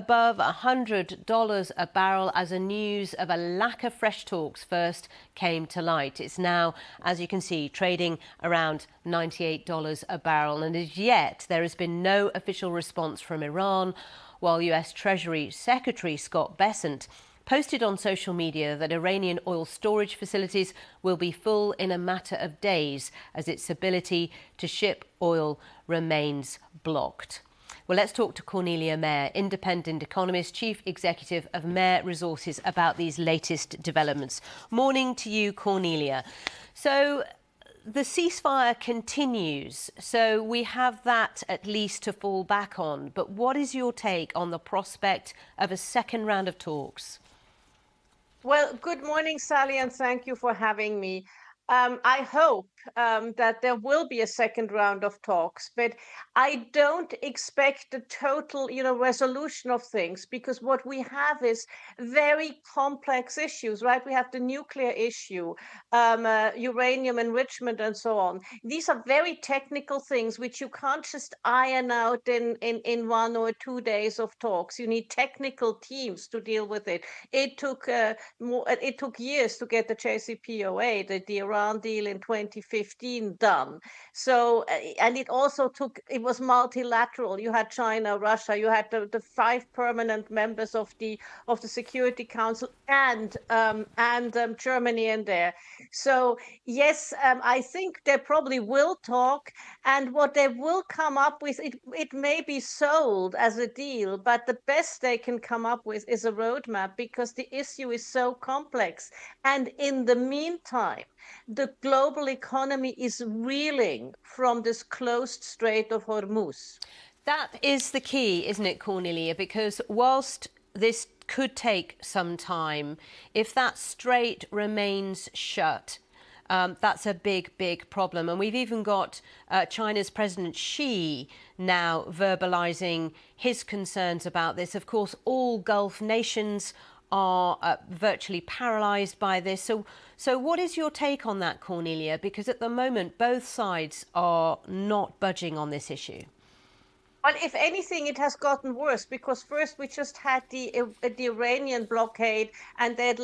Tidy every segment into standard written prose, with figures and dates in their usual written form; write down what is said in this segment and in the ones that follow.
above $100 a barrel as the news of a lack of fresh talks first came to light. It's now, as you can see, trading around $98 a barrel. And as yet, there has been no official response from Iran, while US Treasury Secretary Scott Bessent posted on social media that Iranian oil storage facilities will be full in a matter of days as its ability to ship oil remains blocked. Well, let's talk to Cornelia Meyer, independent economist, chief executive of Meyer Resources, about these latest developments. Morning to you, Cornelia. So the ceasefire continues, so we have that at least to fall back on. But what is your take on the prospect of a second round of talks? Well, good morning, Sally, and thank you for having me. I hope that there will be a second round of talks, but I don't expect a total, resolution of things, because what we have is very complex issues, right? We have the nuclear issue, uranium enrichment, and so on. These are very technical things which you can't just iron out in 1 or 2 days of talks. You need technical teams to deal with it. It took years to get the JCPOA, the Iran deal in 2015 done. So, and it was multilateral. You had China, Russia, you had the 5 permanent members of the Security Council and Germany in there. So yes, I think they probably will talk, and what they will come up with, it may be sold as a deal, but the best they can come up with is a roadmap, because the issue is so complex. And in the meantime, the global economy is reeling from this closed Strait of Hormuz. That is the key, isn't it, Cornelia? Because whilst this could take some time, if that strait remains shut, that's a big, big problem. And we've even got China's President Xi now verbalizing his concerns about this. Of course, all Gulf nations are virtually paralyzed by this. So what is your take on that, Cornelia? Because at the moment, both sides are not budging on this issue. Well, if anything, it has gotten worse, because first we just had the Iranian blockade, and they had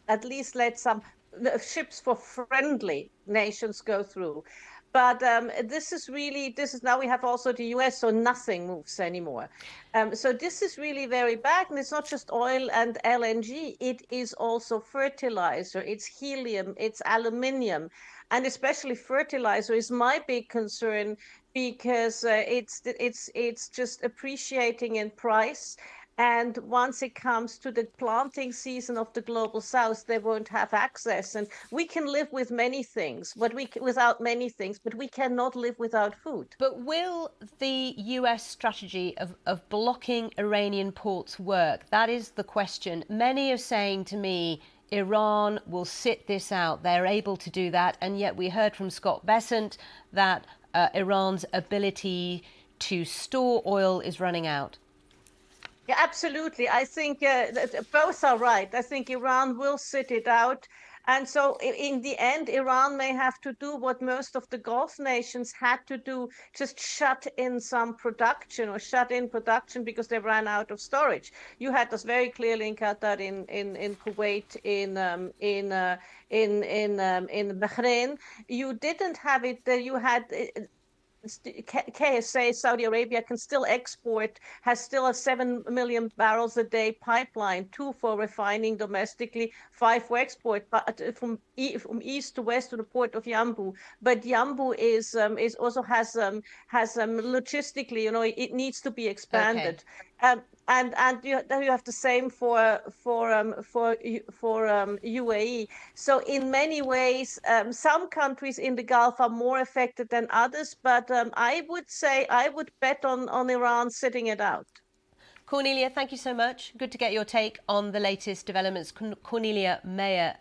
at least let some ships for friendly nations go through. But this is now we have also the US, so nothing moves anymore. So this is really very bad. And it's not just oil and LNG, it is also fertilizer, it's helium, it's aluminium. And especially fertilizer is my big concern, because it's just appreciating in price. And once it comes to the planting season of the global south, they won't have access. And we can live with many things, without many things, but we cannot live without food. But will the US strategy of blocking Iranian ports work? That is the question. Many are saying to me, Iran will sit this out. They're able to do that. And yet we heard from Scott Bessent that Iran's ability to store oil is running out. Yeah, absolutely. I think both are right. I think Iran will sit it out. And so in the end, Iran may have to do what most of the Gulf nations had to do, just shut in some production, or shut in production because they ran out of storage. You had this very clearly in Qatar, in Kuwait, in Bahrain. You didn't have it. You had KSA, Saudi Arabia, can still export, has still a 7 million barrels a day pipeline, 2 for refining domestically, 5 for export, but from east to west to the port of Yanbu. But Yanbu is also has logistically, it needs to be expanded. Okay. And you have the same for UAE. So in many ways, some countries in the Gulf are more affected than others. But I would say I would bet on Iran sitting it out. Cornelia, thank you so much. Good to get your take on the latest developments. Cornelia Meyer.